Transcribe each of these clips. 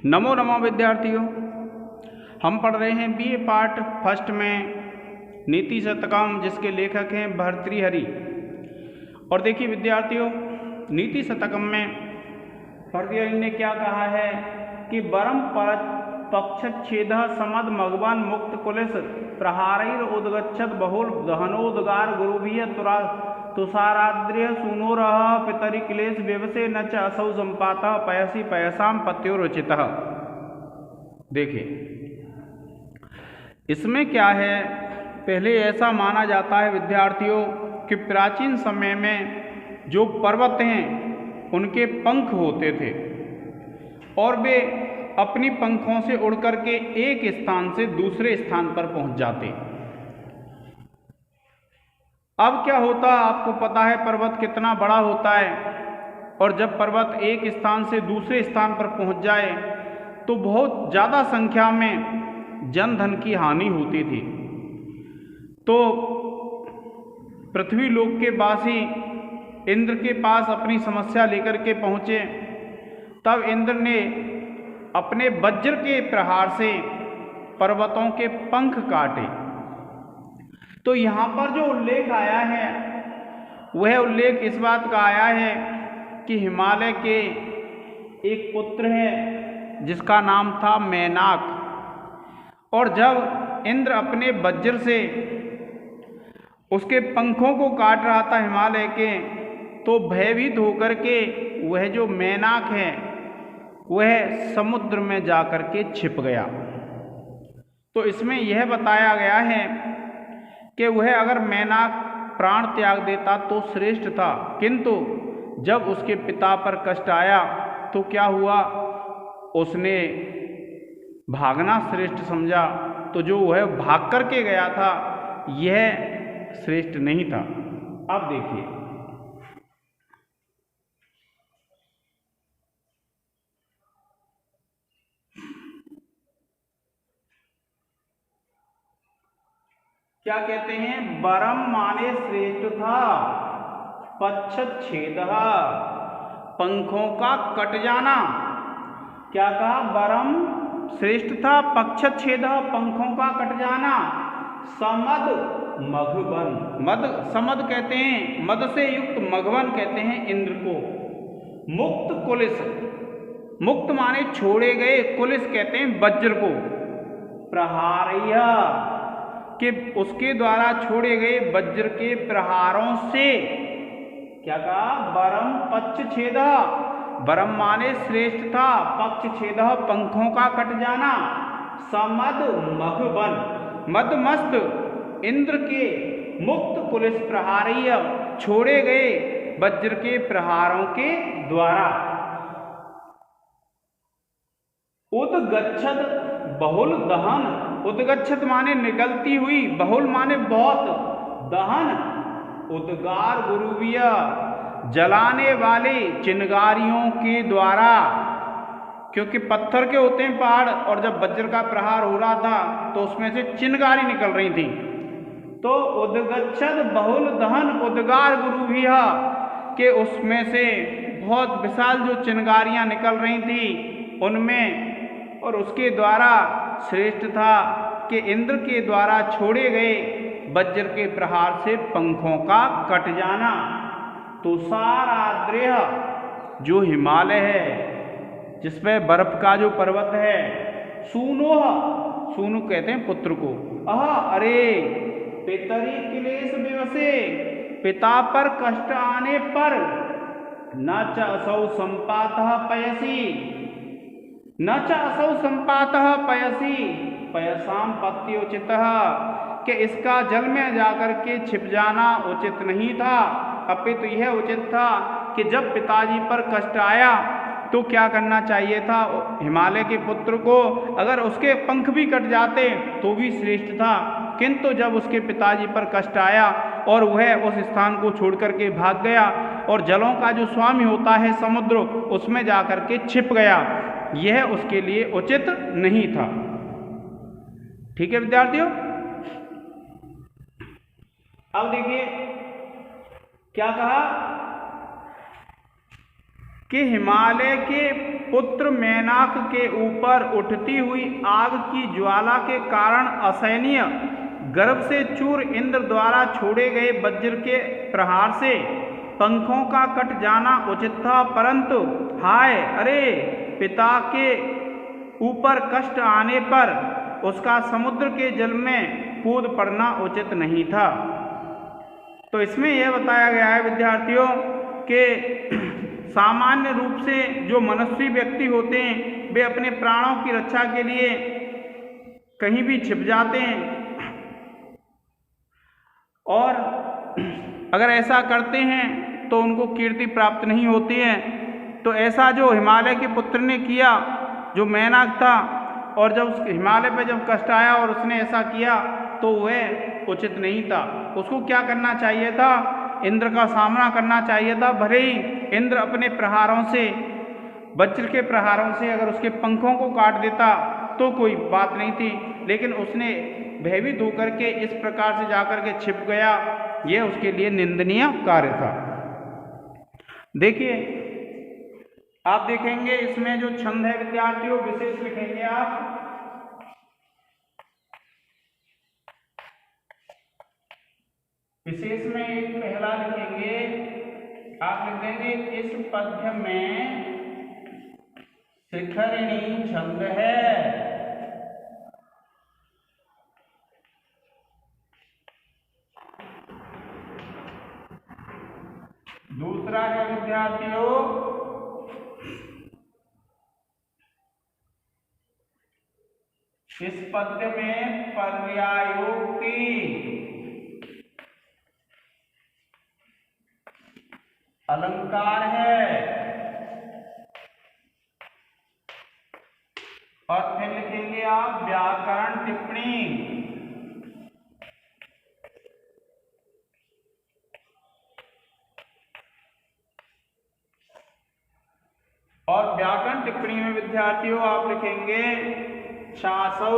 नमो नमो विद्यार्थियों, हम पढ़ रहे हैं बीए पार्ट फर्स्ट में नीति शतकम, जिसके लेखक हैं भर्तृहरि। और देखिए विद्यार्थियों, नीति शतकम में भर्तृहरि ने क्या कहा है कि वरम पक्षच्छेद समद मघवन मुक्त कुलिस प्रहारैर उद्गच्छत बहुल दहनोद्गार गुरुभिः तुषाराद्रिय सूनोरः पितरि क्लेश व्यवसे न च असौ संपातः पयसि पयसाम पत्योरुचितः। देखिए इसमें क्या है, पहले ऐसा माना जाता है विद्यार्थियों कि प्राचीन समय में जो पर्वत हैं उनके पंख होते थे और वे अपनी पंखों से उड़ करके एक स्थान से दूसरे स्थान पर पहुंच जाते। अब क्या होता, आपको पता है पर्वत कितना बड़ा होता है, और जब पर्वत एक स्थान से दूसरे स्थान पर पहुंच जाए तो बहुत ज़्यादा संख्या में जन धन की हानि होती थी। तो पृथ्वी लोक के वासी इंद्र के पास अपनी समस्या लेकर के पहुँचे। तब इंद्र ने अपने वज्र के प्रहार से पर्वतों के पंख काटे। तो यहाँ पर जो उल्लेख आया है वह उल्लेख इस बात का आया है कि हिमालय के एक पुत्र है जिसका नाम था मैनाक, और जब इंद्र अपने वज्र से उसके पंखों को काट रहा था हिमालय के, तो भयभीत होकर के वह जो मैनाक है वह समुद्र में जाकर के छिप गया। तो इसमें यह बताया गया है कि वह अगर मैनाक प्राण त्याग देता तो श्रेष्ठ था, किंतु जब उसके पिता पर कष्ट आया तो क्या हुआ, उसने भागना श्रेष्ठ समझा। तो जो वह भाग करके गया था यह श्रेष्ठ नहीं था। अब देखिए क्या कहते हैं, वरम माने श्रेष्ठ था, पक्षच्छेद पंखों का कट जाना। क्या कहा, वरम श्रेष्ठ था, पक्षच्छेद पंखों का कट जाना, समद मघवन, मद समद कहते हैं, मद से युक्त मघवन कहते हैं इंद्र को, मुक्त कुलिस, मुक्त माने छोड़े गए, कुलिस कहते हैं वज्र को, प्रहारय कि उसके द्वारा छोड़े गए वज्र के प्रहारों से। क्या कहा, वरम पक्षच्छेद, वरम माने श्रेष्ठ था, पक्षच्छेद पंखों का कट जाना, समद मघवन मदमस्त इंद्र के मुक्त कुलिस प्रहारीय छोड़े गए वज्र के प्रहारों के द्वारा। उद्गच्छद बहुल दहन, उद्गच्छत माने निकलती हुई, बहुल माने बहुत, दहन उद्गार गुरुविय जलाने वाले चिनगारियों के द्वारा, क्योंकि पत्थर के होते हैं पहाड़, और जब वज्र का प्रहार हो रहा था तो उसमें से चिनगारी निकल रही थी। तो उद्गच्छद बहुल दहन उद्गार गुरुविय के उसमें से बहुत विशाल जो चिनगारियां निकल रही थी उनमें, और उसके द्वारा श्रेष्ठ था कि इंद्र के द्वारा छोड़े गए वज्र के प्रहार से पंखों का कट जाना। तुषाराद्रेय जो हिमालय है जिसमें बर्फ का जो पर्वत है, सूनोह, सूनु कहते हैं पुत्र को, अरे पितरी क्लेश विवसे, पिता पर कष्ट आने पर, न च असौ संपातः पयसी, न च असौ संपातः पयसी पयसाम पत्योचितः, कि इसका जल में जाकर के छिप जाना उचित नहीं था, अपितु यह उचित था कि जब पिताजी पर कष्ट आया तो क्या करना चाहिए था, हिमालय के पुत्र को अगर उसके पंख भी कट जाते तो भी श्रेष्ठ था, किंतु जब उसके पिताजी पर कष्ट आया और वह उस स्थान को छोड़ करके भाग गया और जलों का जो स्वामी होता है समुद्र, उसमें जाकर के छिप गया, यह उसके लिए उचित नहीं था। ठीक है विद्यार्थियों, अब देखिए क्या कहा, कि हिमालय के पुत्र मैनाक के ऊपर उठती हुई आग की ज्वाला के कारण असहनीय गर्भ से चूर इंद्र द्वारा छोड़े गए वज्र के प्रहार से पंखों का कट जाना उचित था, परंतु हाय अरे पिता के ऊपर कष्ट आने पर उसका समुद्र के जल में कूद पड़ना उचित नहीं था। तो इसमें यह बताया गया है विद्यार्थियों कि सामान्य रूप से जो मनस्वी व्यक्ति होते हैं वे अपने प्राणों की रक्षा के लिए कहीं भी छिप जाते हैं, और अगर ऐसा करते हैं तो उनको कीर्ति प्राप्त नहीं होती है। तो ऐसा जो हिमालय के पुत्र ने किया, जो मैनाक था, और जब उस हिमालय पे जब कष्ट आया और उसने ऐसा किया तो वह उचित नहीं था। उसको क्या करना चाहिए था? इंद्र का सामना करना चाहिए था। भले ही इंद्र अपने प्रहारों से, वज्र के प्रहारों से अगर उसके पंखों को काट देता तो कोई बात नहीं थी, लेकिन उसने भयभीत होकर के इस प्रकार से जाकर के छिप गया, यह उसके लिए निंदनीय कार्य था। देखिए, आप देखेंगे इसमें जो छंद है विद्यार्थियों, विशेष लिखेंगे आप। विशेष में एक पहला लिखेंगे, आप लिख देंगे इस पद्य में शिखरिणी छंद है। दूसरा है विद्यार्थियों इस पद्य में पर्यायोक्ति अलंकार है। और फिर लिखेंगे आप व्याकरण टिप्पणी। और व्याकरण टिप्पणी में विद्यार्थियों आप लिखेंगे शासौ।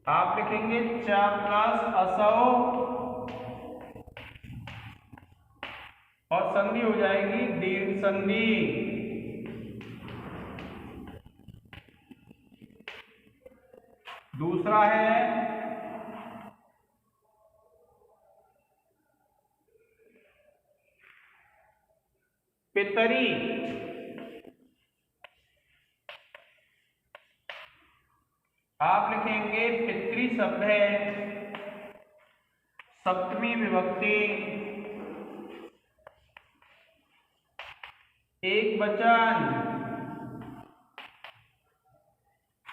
आप लिखेंगे च प्लस असौ, और संधि हो जाएगी दीर्घ संधि। दूसरा है पितरी। आप लिखेंगे पितरी शब्द है सप्तमी विभक्ति, एक वचन।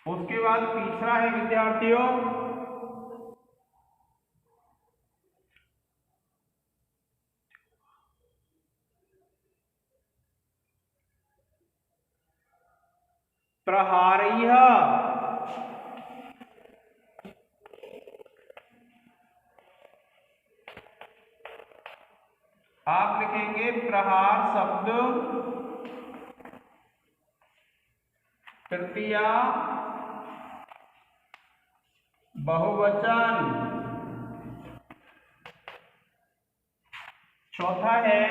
उसके बाद तीसरा है विद्यार्थियों प्रहारीय। आप लिखेंगे प्रहार शब्द तृतीया बहुवचन। चौथा है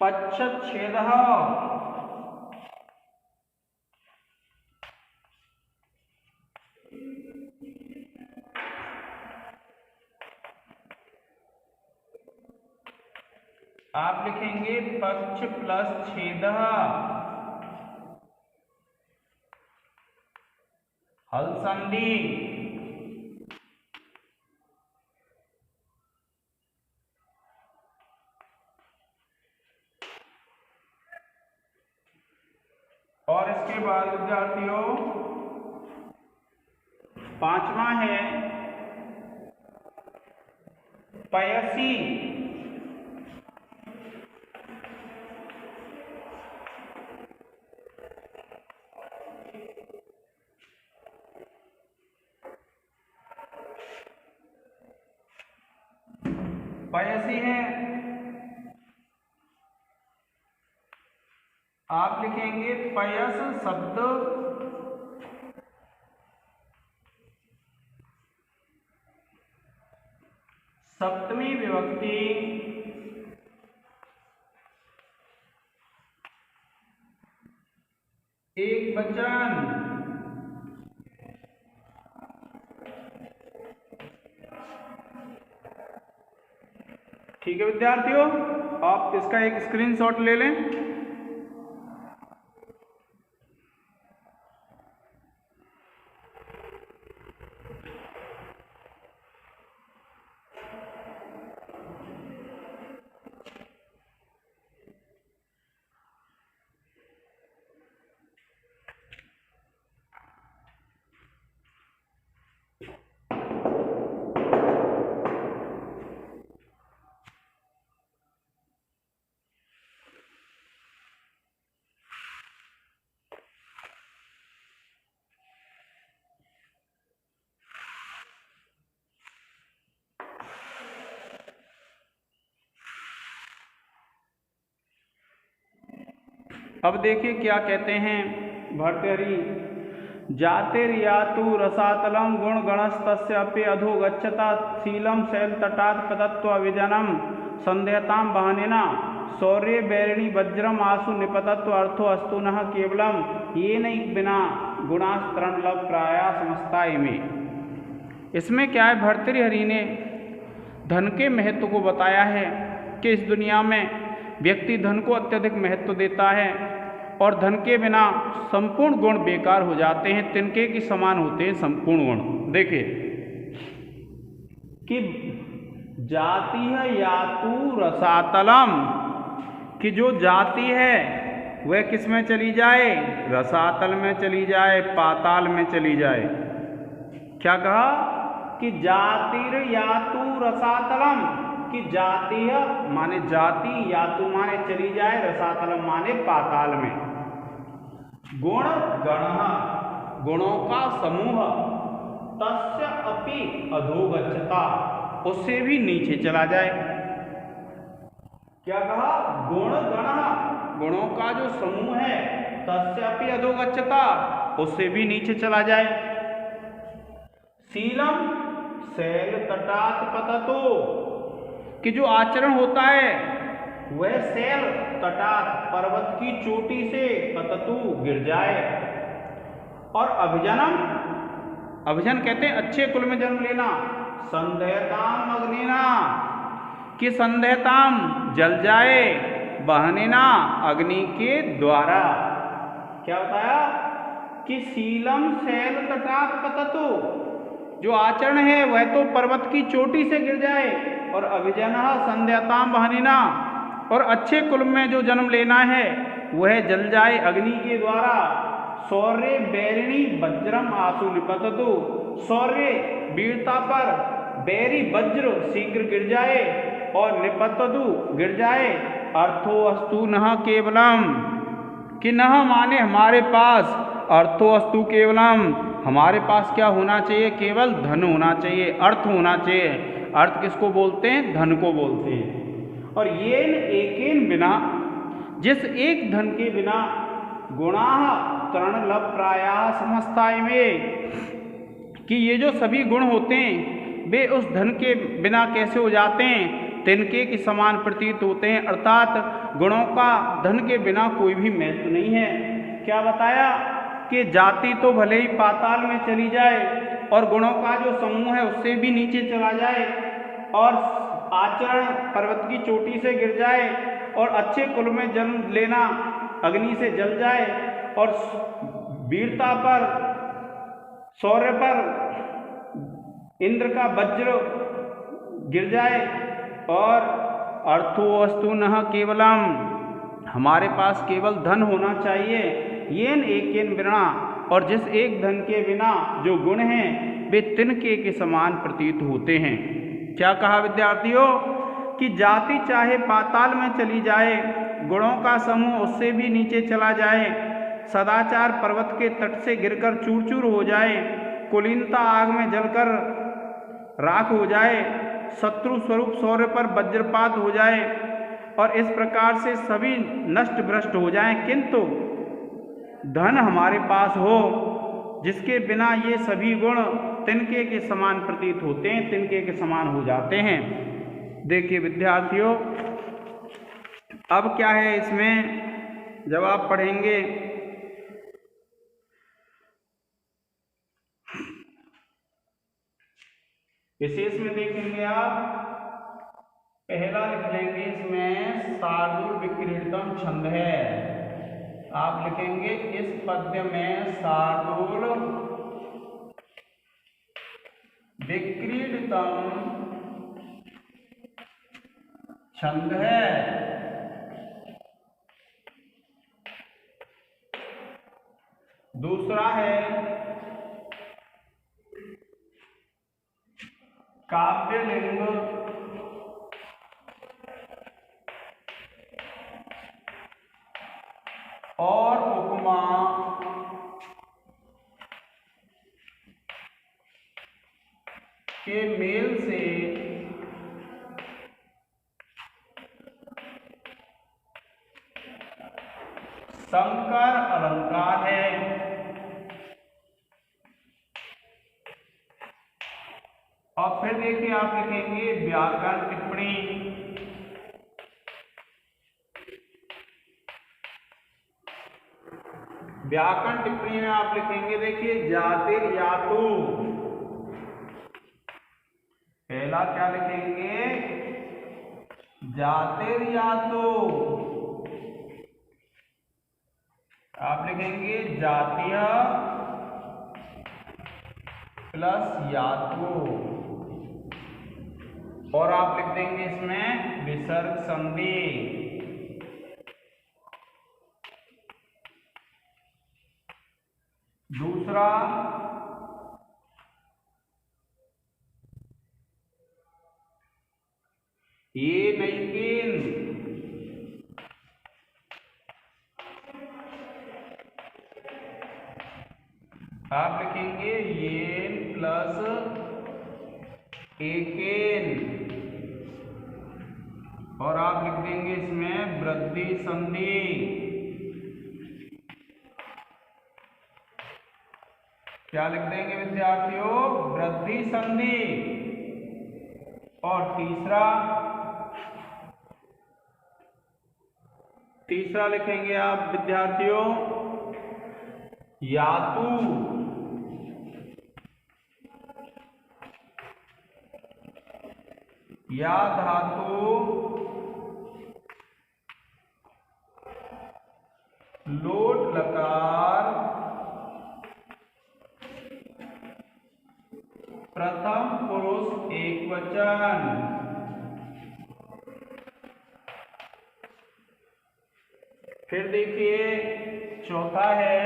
पच्छेदः। आप लिखेंगे पक्ष प्लस छेदः, हल संधि। और इसके बाद विद्यार्थियों पांचवा है पयसी। पयसी है आप लिखेंगे पयस शब्द सप्तमी विभक्ति एक वचन। ठीक है विद्यार्थियों, आप इसका एक स्क्रीनशॉट ले लें। अब देखिए क्या कहते हैं भर्तृहरि। जातिर्यातु रसातलम गुण गणस्तस्यापि अधो गच्छता शीलम शैल तटात् पतत्व विजनम संदेहताम बहनेना शौर्य बैरिणी वज्रम आसु निपतत्व अर्थो अस्तु नः केवलम ये नहीं बिना गुणास्तरण लव प्राया समस्ताय में। इसमें क्या है, भर्तृहरि ने धन के महत्व को बताया है कि इस दुनिया में व्यक्ति धन को अत्यधिक महत्व देता है और धन के बिना संपूर्ण गुण बेकार हो जाते हैं, तिनके के समान होते हैं संपूर्ण गुण। देखिए कि जाति है यातु रसातलम, कि जो जाति है वह किस में चली जाए, रसातल में चली जाए, पाताल में चली जाए। क्या कहा कि जातिर यातु रसातलम, कि जाति माने जाति, यातु माने चली जाए, रसातलम माने पाताल में। गुण गणः गुणों का समूह, तस्य अपि अधोगच्छता उससे भी नीचे चला जाए। क्या कहा, गुण गणः गुणों का जो समूह है, तस्य अपि अधोगच्छता उससे भी नीचे चला जाए। शीलम शैल तटात् पततो, कि जो आचरण होता है वह शैल तटात् पर्वत की चोटी से पततु गिर जाए। और अभिजनम, अभिजन कहते हैं अच्छे कुल में जन्म लेना। संदेहताम अग्निना, कि संदेहताम जल जाए, बहनेना अग्नि के द्वारा। क्या बताया कि शीलम शैल तटात् पततु, जो आचरण है वह तो पर्वत की चोटी से गिर जाए, और अभिजनः संध्याताम बहनिना, और अच्छे कुल में जो जन्म लेना है वह जल जाए अग्नि के द्वारा। शौर्य बैरिणी वज्रम आसु निपततु, शौर्य वीरता पर, बैरी वज्र शीघ्र गिर जाए, और निपततु गिर जाए। अर्थो अस्तु नः केवलम, कि नः माने हमारे पास, अर्थो अस्तु केवलम हमारे पास क्या होना चाहिए, केवल धन होना चाहिए, अर्थ होना चाहिए। अर्थ किसको बोलते हैं, धन को बोलते हैं। और येन एकेन बिना, जिस एक धन के बिना गुणाः तरण लव प्रायाः समस्ताय में, कि ये जो सभी गुण होते हैं वे उस धन के बिना कैसे हो जाते हैं, तिनके के समान प्रतीत होते हैं। अर्थात गुणों का धन के बिना कोई भी महत्व नहीं है। क्या बताया कि जाति तो भले ही पाताल में चली जाए और गुणों का जो समूह है उससे भी नीचे चला जाए, और आचरण पर्वत की चोटी से गिर जाए, और अच्छे कुल में जन्म लेना अग्नि से जल जाए, और वीरता पर, शौर्य पर इंद्र का वज्र गिर जाए, और अर्थो वस्तु नः केवलम हमारे पास केवल धन होना चाहिए। येन एकेन बिना, और जिस एक धन के बिना जो गुण हैं वे तिनके के समान प्रतीत होते हैं। क्या कहा विद्यार्थियों कि जाति चाहे पाताल में चली जाए, गुणों का समूह उससे भी नीचे चला जाए, सदाचार पर्वत के तट से गिरकर चूर चूर हो जाए, कुलीनता आग में जलकर राख हो जाए, शत्रु स्वरूप शौर्य पर वज्रपात हो जाए, और इस प्रकार से सभी नष्ट भ्रष्ट हो जाएं, किंतु धन हमारे पास हो जिसके बिना ये सभी गुण तिनके के समान प्रतीत होते हैं, तिनके के समान हो जाते हैं। देखिए विद्यार्थियों, अब क्या है इसमें जब आप पढ़ेंगे विशेष में देखेंगे आप पहला लिख लेंगे इसमें शार्दूल विक्रीडितम छंद है। आप लिखेंगे इस पद्य में शार्दूल विक्रीडितम छंद है। दूसरा है काव्यलिंग और उपमा के मेल से संकर अलंकार है। और फिर देखिए आप लिखेंगे व्याकरण टिप्पणी। व्याकरण टिप्पणी में आप लिखेंगे देखिए जातिर यातु। पहला क्या लिखेंगे? जातिर यातु। आप लिखेंगे जातीय प्लस यातु और आप लिख देंगे इसमें विसर्ग संधि। दूसरा ये नैकेन। आप लिखेंगे येन प्लस एकेन और आप लिख देंगे इसमें वृद्धि संधि। क्या लिख देंगे विद्यार्थियों? वृद्धि संधि। और तीसरा लिखेंगे आप विद्यार्थियों यातु। या धातु लोट लकार प्रथम पुरुष एकवचन। फिर देखिए चौथा है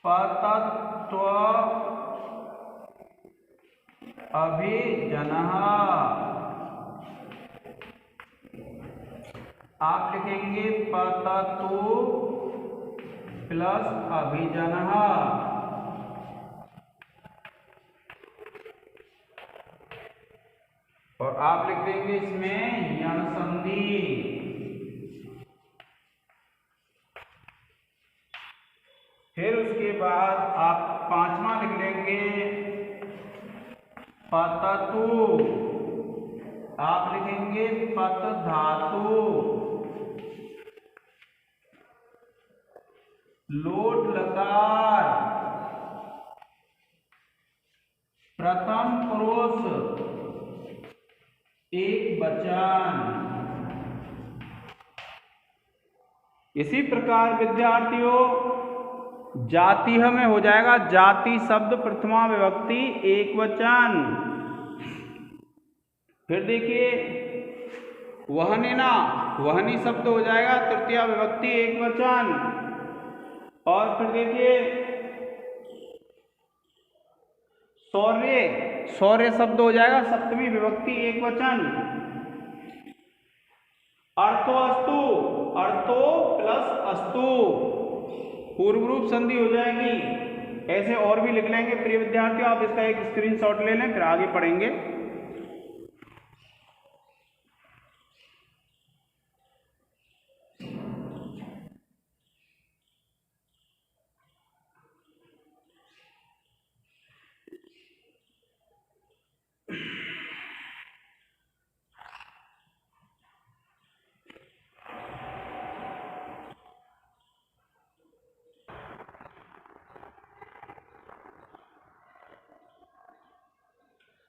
पतत्व अभिजनः। आप लिखेंगे पततु प्लस अभिजनः और आप लिख देंगे इसमें यण संधि। फिर उसके बाद आप पांचवा लिख लेंगे पततु। आप लिखेंगे पत धातु लोट लकार प्रथम पुरुष एक वचन। इसी प्रकार विद्यार्थियों जातीय में हो जाएगा जाति शब्द प्रथमा विभक्ति एक वचन। फिर देखिए वहनिना, वहनी शब्द हो जाएगा तृतीया विभक्ति एक वचन। और फिर देखिए शौर्य, शौर्य शब्द हो जाएगा सप्तमी विभक्ति एक वचन। अर्थो अस्तु, अर्थो प्लस अस्तु पूर्व रूप संधि हो जाएगी। ऐसे और भी लिख लेंगे प्रिय विद्यार्थियों, आप इसका एक स्क्रीनशॉट ले लें, फिर आगे पढ़ेंगे।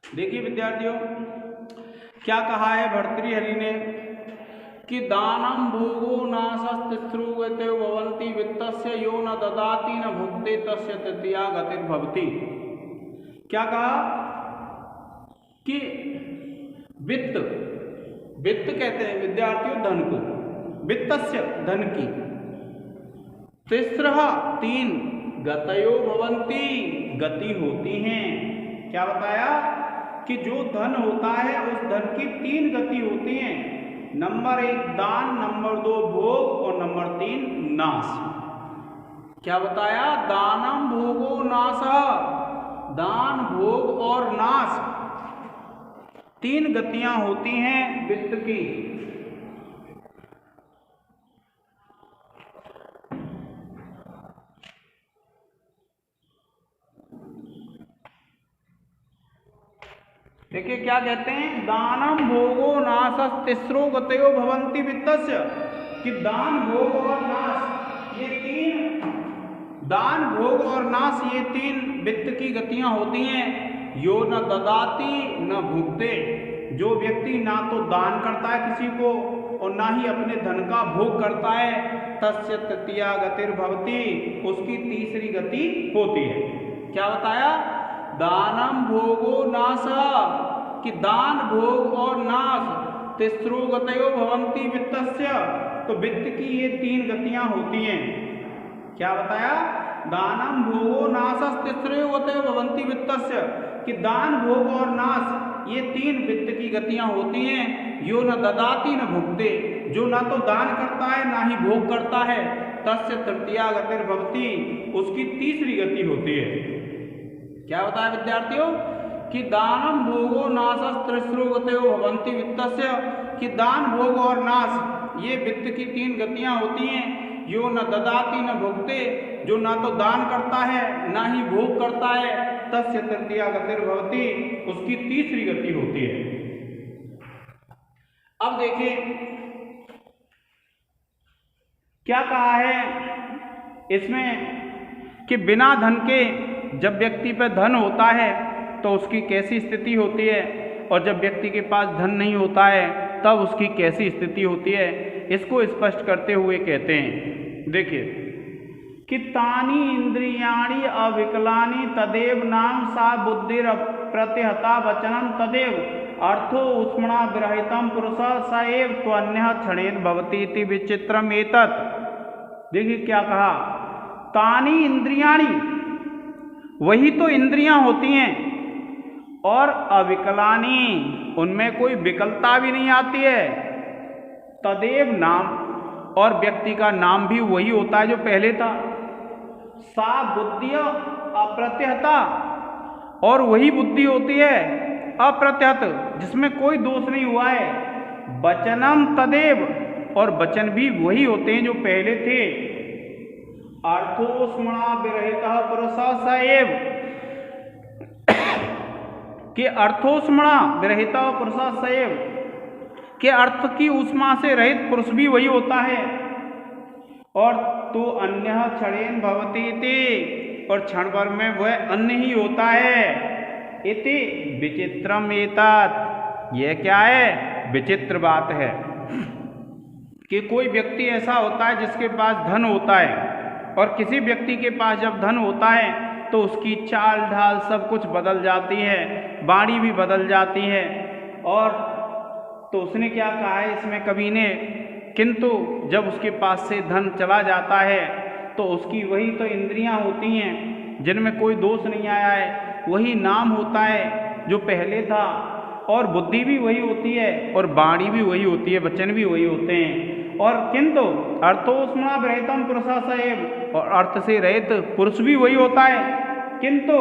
देखिए विद्यार्थियों, क्या कहा है भर्तृहरि ने कि दानम भोगो नासस्तिस्रुगते भवन्ति वित्तस्य यो न ददाति न भुक्ते तस्य तृतीया गतिर्भवति। क्या कहा कि वित्त, वित्त कहते हैं विद्यार्थियों धन को, वित्तस्य धन की, तिस्रः तीन, गतयो भवन्ति गति होती हैं। क्या बताया कि जो धन होता है उस धन की तीन गति होती हैं, नंबर 1 दान, नंबर 2 भोग और नंबर 3 नाश। क्या बताया? दानम भोगो नाशः, दान भोग और नाश, तीन गतियां होती हैं वित्त की। देखिए क्या कहते हैं, दानम भोगो नाशस तिस्रो गतयो भवन्ति वित्तस्य, कि दान भोग और नाश ये तीन, दान भोग और नाश ये तीन वित्त की गतियां होती हैं। यो न ददाति न भुक्ते, जो व्यक्ति ना तो दान करता है किसी को और ना ही अपने धन का भोग करता है, तस्य तृतीया गतिर्भवति, उसकी तीसरी गति होती है। क्या बताया? दानम भोगो नाश, कि दान भोग और नाश, तिस्रो गतयो भवन्ति वित्तस्य, तो वित्त की ये तीन गतियां होती हैं। क्या बताया? दानम भोगो नाशस तिस्रो गतयो भवन्ति वित्तस्य, कि दान भोग और नाश ये तीन वित्त की गतियां होती हैं। यो न ददाति न भुक्ते, जो ना तो दान करता है ना ही भोग करता है, तस्य तृतीया गतिर्भवति, उसकी तीसरी गति होती है। क्या बताया विद्यार्थियों? कि दानम भोगो नाशस तिस्रो गतयो भवन्ति वित्तस्य, कि दान भोग और नाश ये वित्त की तीन गतियां होती हैं। यो न ददाति न भुक्ते, जो ना तो दान करता है ना ही भोग करता है, तस्य तृतीया गतिर्भवति, उसकी तीसरी गति होती है। अब देखिए क्या कहा है इसमें कि बिना धन के जब व्यक्ति पर धन होता है तो उसकी कैसी स्थिति होती है, और जब व्यक्ति के पास धन नहीं होता है तब उसकी कैसी स्थिति होती है, इसको स्पष्ट करते हुए कहते हैं। देखिए कि तानि इंद्रियाणि अविकलानि तदेव नाम सा बुद्धिर प्रतिहता वचनम तदेव अर्थो उष्मणा विरहितम पुरुष स एव त्वन्यः क्षणेन भवति इति विचित्रम एतत्। देखिए क्या कहा, तानि इंद्रियाणि, वही तो इंद्रियां होती हैं, और अविकलानी, उनमें कोई विकलता भी नहीं आती है। तदेव नाम, और व्यक्ति का नाम भी वही होता है जो पहले था। सा बुद्धि अप्रत्यहता, और वही बुद्धि होती है अप्रत्यहत, जिसमें कोई दोष नहीं हुआ है। वचनम तदेव, और वचन भी वही होते हैं जो पहले थे। अर्थोस्मणा विरहितः पुरुषः स एव, कि अर्थोस्मणा विरहितः पुरुषः स एव, के अर्थ की ऊष्मा से रहित पुरुष भी वही होता है। और तो अन्यः क्षणेन भवति इति, और क्षण भर में वह अन्य ही होता है। इति विचित्रम एतत्, यह क्या है? विचित्र बात है कि कोई व्यक्ति ऐसा होता है जिसके पास धन होता है, और किसी व्यक्ति के पास जब धन होता है तो उसकी चाल ढाल सब कुछ बदल जाती है, वाणी भी बदल जाती है। और तो उसने क्या कहा है इसमें कवि ने, किंतु जब उसके पास से धन चला जाता है तो उसकी वही तो इंद्रियां होती हैं जिनमें कोई दोष नहीं आया है, वही नाम होता है जो पहले था, और बुद्धि भी वही होती है, और वाणी भी वही होती है, वचन भी वही होते हैं। और किंतु अर्थोस्मणा विरहितम पुरुषः स एव, और अर्थ से रहित पुरुष भी वही होता है। किंतु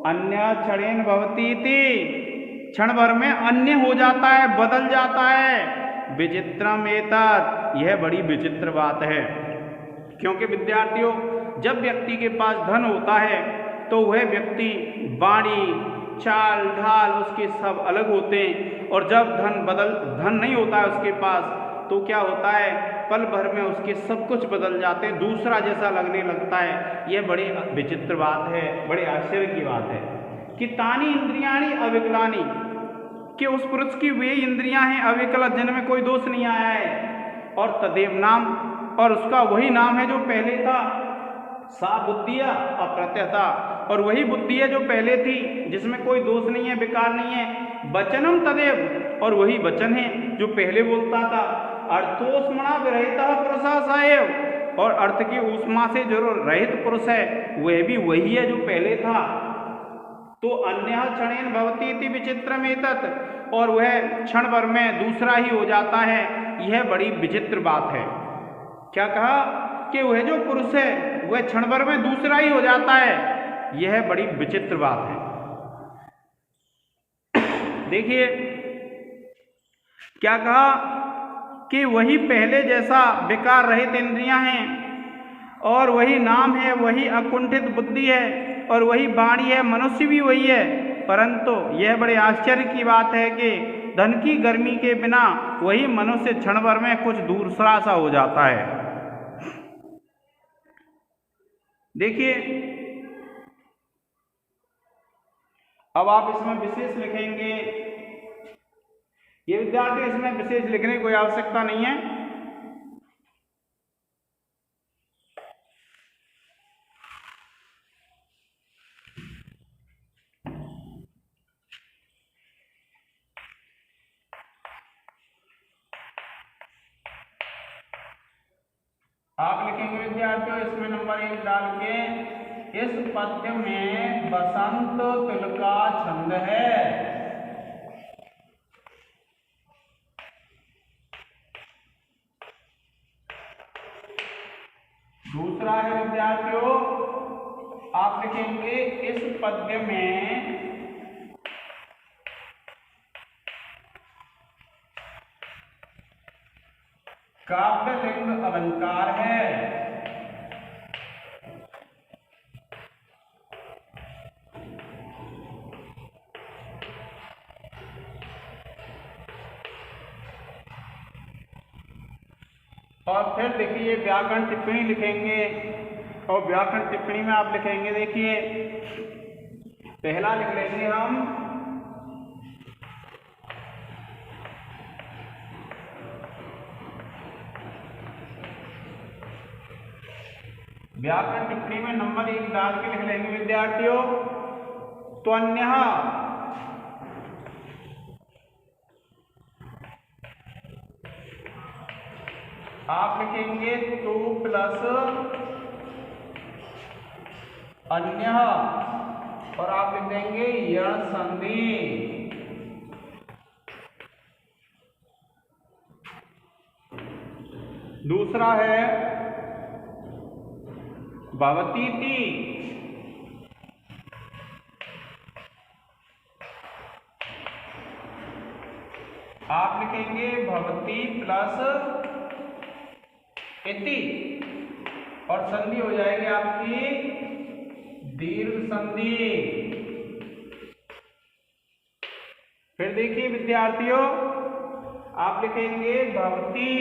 अन्य क्षणेन भवति इति, क्षण भर में अन्य हो जाता है, बदल जाता है। विचित्रम एतत्, यह बड़ी विचित्र बात है। क्योंकि विद्यार्थियों, जब व्यक्ति के पास धन होता है तो वह व्यक्ति वाणी, चाल ढाल उसके सब अलग होते हैं, और जब धन नहीं होता है उसके पास तो क्या होता है, पल भर में उसके सब कुछ बदल जाते हैं, दूसरा जैसा लगने लगता है। यह बड़ी विचित्र बात है, बड़े आश्चर्य की बात है कि तानी इंद्रियाणी अविकलानी, कि उस पुरुष की वे इंद्रियां हैं अविकल, जिनमें कोई दोष नहीं आया है, और तदेव नाम, और उसका वही नाम है जो पहले था, सा बुद्धिया अप्रत्यता, और वही बुद्धि है जो पहले थी, जिसमें कोई दोष नहीं है, विकार नहीं है। वचनम तदेव, और वही वचन है जो पहले बोलता था। अर्थोष्मणा विरहिता पुरुषा साएव, और अर्थ की ऊष्मा से जो रहित पुरुष है वह भी वही है जो पहले था। तो अन्य क्षणेन भवति इति विचित्रम एतत्, और वह क्षण भर में दूसरा ही हो जाता है। यह बड़ी विचित्र बात है। क्या कहा कि वह जो पुरुष है वह क्षण भर में दूसरा ही हो जाता है। यह बड़ी विचित्र बात है। देखिए क्या कहा कि वही पहले जैसा विकार रहित इंद्रियां हैं, और वही नाम है, वही अकुंठित बुद्धि है, और वही वाणी है, मनुष्य भी वही है। परंतु यह बड़े आश्चर्य की बात है कि धन की गर्मी के बिना वही मनुष्य क्षण भर में कुछ दूसरा सा हो जाता है। देखिए अब आप इसमें विशेष लिखेंगे, ये विद्यार्थी इसमें विशेष लिखने की कोई आवश्यकता नहीं है। आप लिखेंगे विद्यार्थियों इसमें नंबर 1 डाल के, इस पद्य में बसंत तिल का छंद है। दूसरा है विद्यार्थियों, आप लिखेंगे इस पद्य में काव्यलिंग अलंकार है। और फिर देखिए व्याकरण टिप्पणी लिखेंगे, और व्याकरण टिप्पणी में आप लिखेंगे, देखिए पहला लिख लेंगे हम व्याकरण टिप्पणी में नंबर 1 डाल के लिख लेंगे विद्यार्थियों, त्वन्यः, आप लिखेंगे तो प्लस अन्य, और आप लिख देंगे यण संधि। दूसरा है भवतीति, आप लिखेंगे भवती प्लस इति, और संधि हो जाएगी आपकी दीर्घ संधि। फिर देखिए विद्यार्थियों, आप लिखेंगे भवती,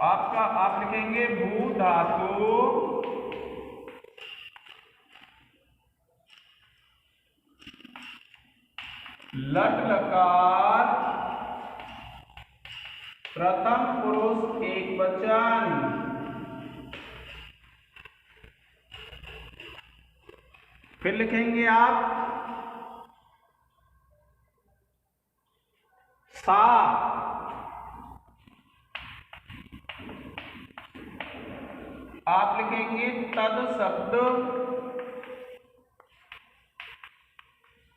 आप लिखेंगे भू धातु लट लकार प्रथम पुरुष एक वचन। फिर लिखेंगे आप सा, आप लिखेंगे तद शब्द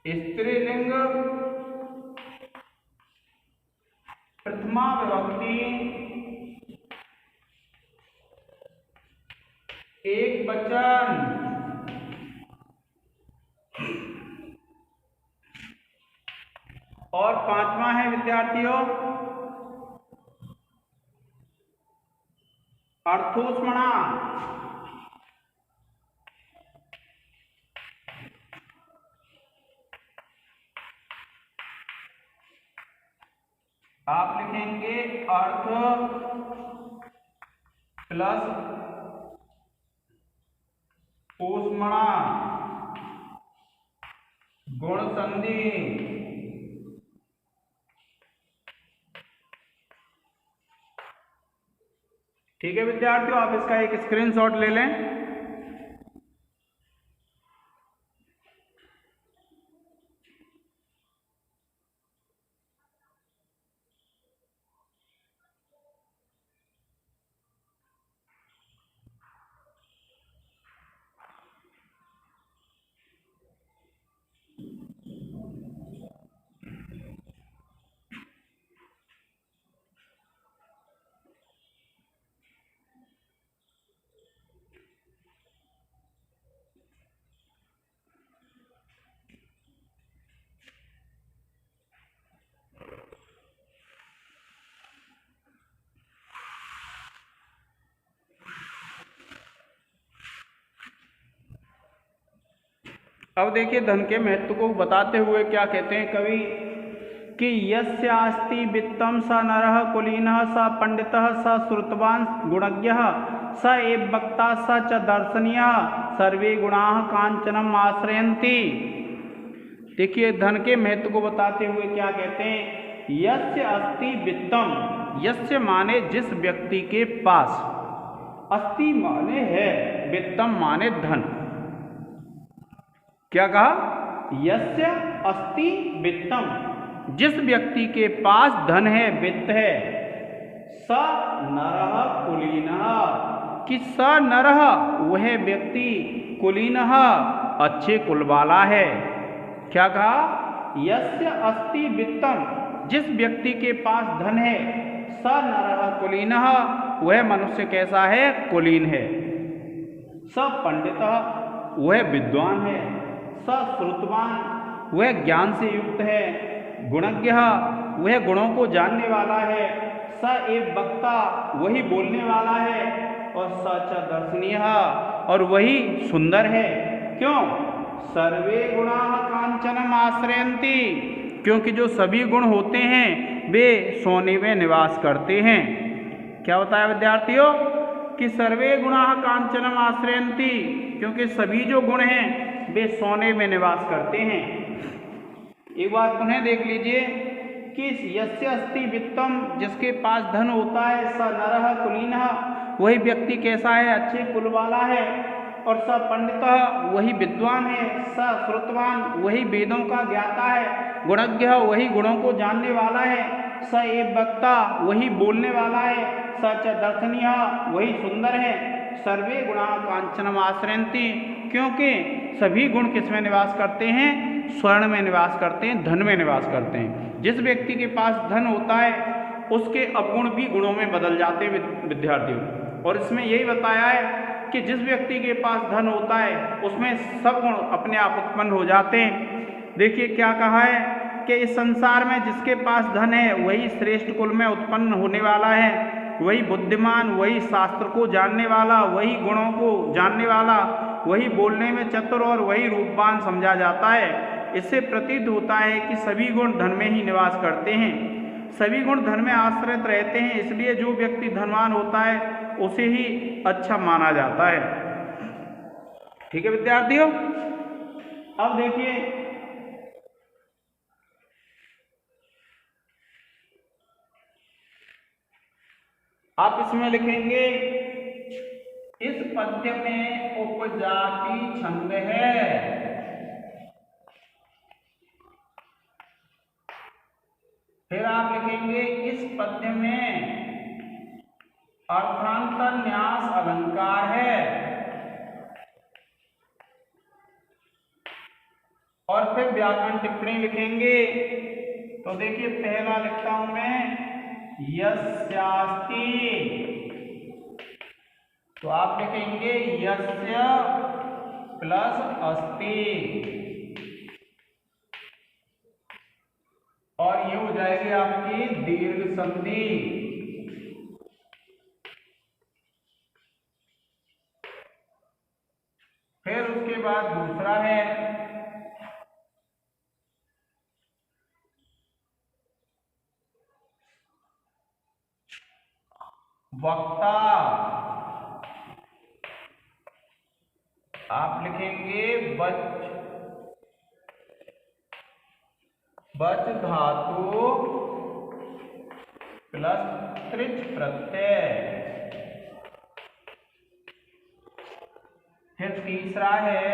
स्त्रीलिंग प्रथमा विभक्ति एक वचन। और पांचवा है विद्यार्थियों अर्थोष्मणा। आप लिखेंगे अर्थ प्लस ऊष्मणा गुण संधि। ठीक है विद्यार्थियों, आप इसका एक स्क्रीनशॉट ले लें। अब देखिए धन के महत्व को बताते हुए क्या कहते हैं कवि कि यस्यास्ति वित्तम स नरः कुलीनः स पंडितः स श्रुतवान् गुणज्ञः स एव वक्ता स च दर्शनीयः सर्वे गुणाः कांचनम आश्रयन्ति। देखिए धन के महत्व को बताते हुए क्या कहते हैं, यस्य अस्ति वित्तम, यस्य माने जिस व्यक्ति के पास, अस्ति माने है, वित्तम माने धन। क्या कहा, यस्य अस्ति वित्तम, जिस व्यक्ति के पास धन है, वित्त है, स नरः कुलीनः, कि स नरः वह व्यक्ति, कुलीनः अच्छे कुल वाला है। क्या कहा, यस्य अस्ति वित्तम, जिस व्यक्ति के पास धन है, स नरः कुलीनः वह मनुष्य कैसा है, कुलीन है। स पंडितः वह विद्वान है, स श्रुतवान वह ज्ञान से युक्त है, गुणज्ञ वह गुणों को जानने वाला है, स एव वक्ता वही बोलने वाला है, और स च दर्शनीय और वही सुंदर है। क्यों, सर्वे गुणाः कांचनम आश्रयन्ति, क्योंकि जो सभी गुण होते हैं वे सोने में निवास करते हैं। क्या बताया विद्यार्थियों कि सर्वे गुणाः कांचनम आश्रयन्ति, क्योंकि सभी जो गुण हैं वे सोने में निवास करते हैं। एक बार पुनः देख लीजिए कि यस्य अस्ति वित्तम, जिसके पास धन होता है, स नरः कुलीनः वही व्यक्ति कैसा है, अच्छे कुल वाला है, और स पंडितः वही विद्वान है, स श्रुतवान वही वेदों का ज्ञाता है, गुणज्ञ वही गुणों को जानने वाला है, स एव वक्ता वही बोलने वाला है, स च दर्शनीय वही सुंदर है, सर्वे गुणा कांचनम आश्रयन्ति, क्योंकि सभी गुण किस में निवास करते हैं, स्वर्ण में निवास करते हैं, धन में निवास करते हैं। जिस व्यक्ति के पास धन होता है उसके अवगुण भी गुणों में बदल जाते हैं विद्यार्थियों। और इसमें यही बताया है कि जिस व्यक्ति के पास धन होता है उसमें सब गुण अपने आप उत्पन्न हो जाते हैं। देखिए क्या कहा है कि इस संसार में जिसके पास धन है वही श्रेष्ठ कुल में उत्पन्न होने वाला है, वही बुद्धिमान, वही शास्त्र को जानने वाला, वही गुणों को जानने वाला, वही बोलने में चतुर और वही रूपवान समझा जाता है। इससे प्रतीत होता है कि सभी गुण धन में ही निवास करते हैं, सभी गुण धन में आश्रित रहते हैं, इसलिए जो व्यक्ति धनवान होता है उसे ही अच्छा माना जाता है। ठीक है विद्यार्थियों, अब देखिए आप इसमें लिखेंगे इस पद्य में उपजाति छंद है। फिर आप लिखेंगे इस पद्य में अर्थांतर न्यास अलंकार है। और फिर व्याकरण टिप्पणी लिखेंगे। तो देखिए पहला लिखता हूं मैं, यस्यास्ति, तो आप लिखेंगे यस्य प्लस अस्ति, और ये हो जाएगी आपकी दीर्घ संधि। फिर उसके बाद दूसरा है वक्ता। आप लिखेंगे बच धातु प्लस त्रिच प्रत्यय। फिर तीसरा है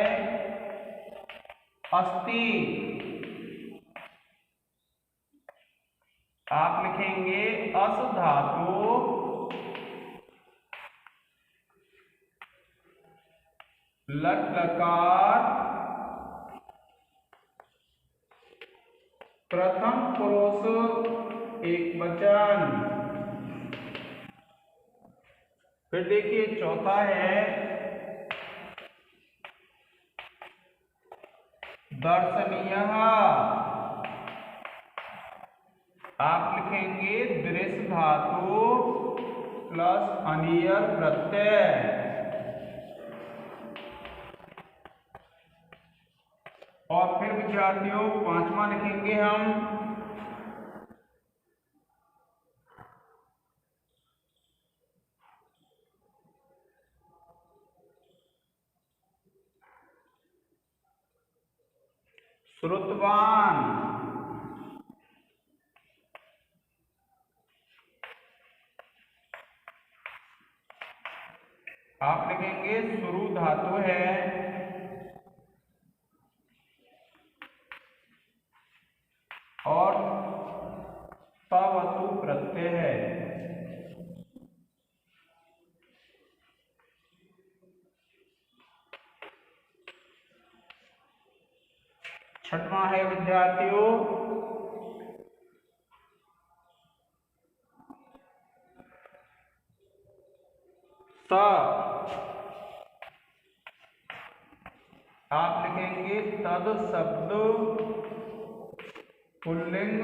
अस्ति। आप लिखेंगे अस धातु लट लकार प्रथम पुरुष एकवचन। फिर देखिए चौथा है दर्शनीय। आप लिखेंगे दृश्य धातु प्लस अनियर प्रत्यय। और फिर विद्यार्थियों पांचवा लिखेंगे हम श्रुतवान। आप लिखेंगे शुरु धातु है और तवतु प्रत्यय है। छठवां है विद्यार्थियों स। आप लिखेंगे तद शब्द पुल्लिंग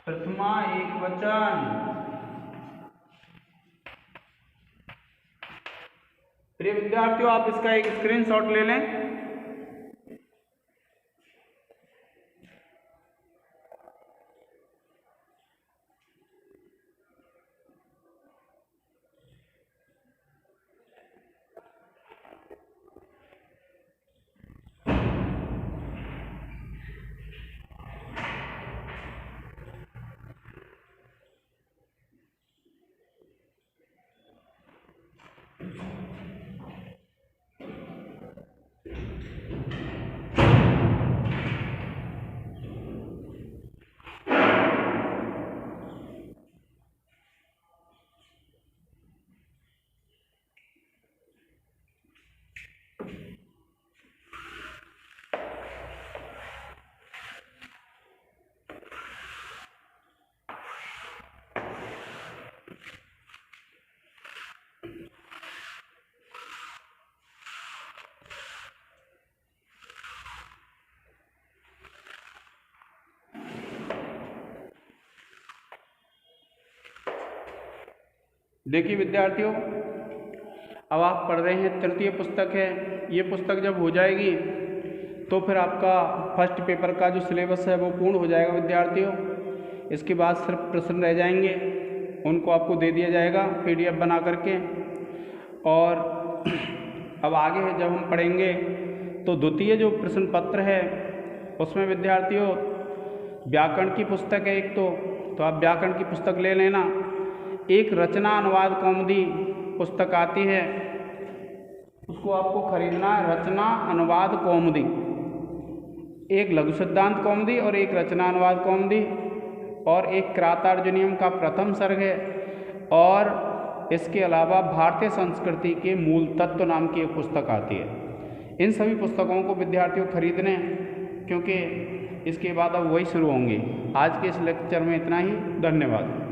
प्रथमा एकवचन। प्रिय विद्यार्थियों आप इसका एक स्क्रीनशॉट ले लें। देखिए विद्यार्थियों अब आप पढ़ रहे हैं तृतीय पुस्तक है। ये पुस्तक जब हो जाएगी तो फिर आपका फर्स्ट पेपर का जो सिलेबस है वो पूर्ण हो जाएगा विद्यार्थियों। इसके बाद सिर्फ प्रश्न रह जाएंगे, उनको आपको दे दिया जाएगा PDF बना करके। और अब आगे जब हम पढ़ेंगे तो द्वितीय जो प्रश्न पत्र है उसमें विद्यार्थियों व्याकरण की पुस्तक है एक तो आप व्याकरण की पुस्तक ले लेना। एक रचना अनुवाद कौमुदी पुस्तक आती है, उसको आपको खरीदना है। रचना अनुवाद कौमुदी, एक लघु सिद्धांत कौमुदी और एक रचना अनुवाद कौमुदी और एक क्रातार्जुनीयम का प्रथम सर्ग है। और इसके अलावा भारतीय संस्कृति के मूल तत्व नाम की एक पुस्तक आती है। इन सभी पुस्तकों को विद्यार्थियों खरीदने, क्योंकि इसके बाद अब वही शुरू होंगे। आज के इस लेक्चर में इतना ही। धन्यवाद।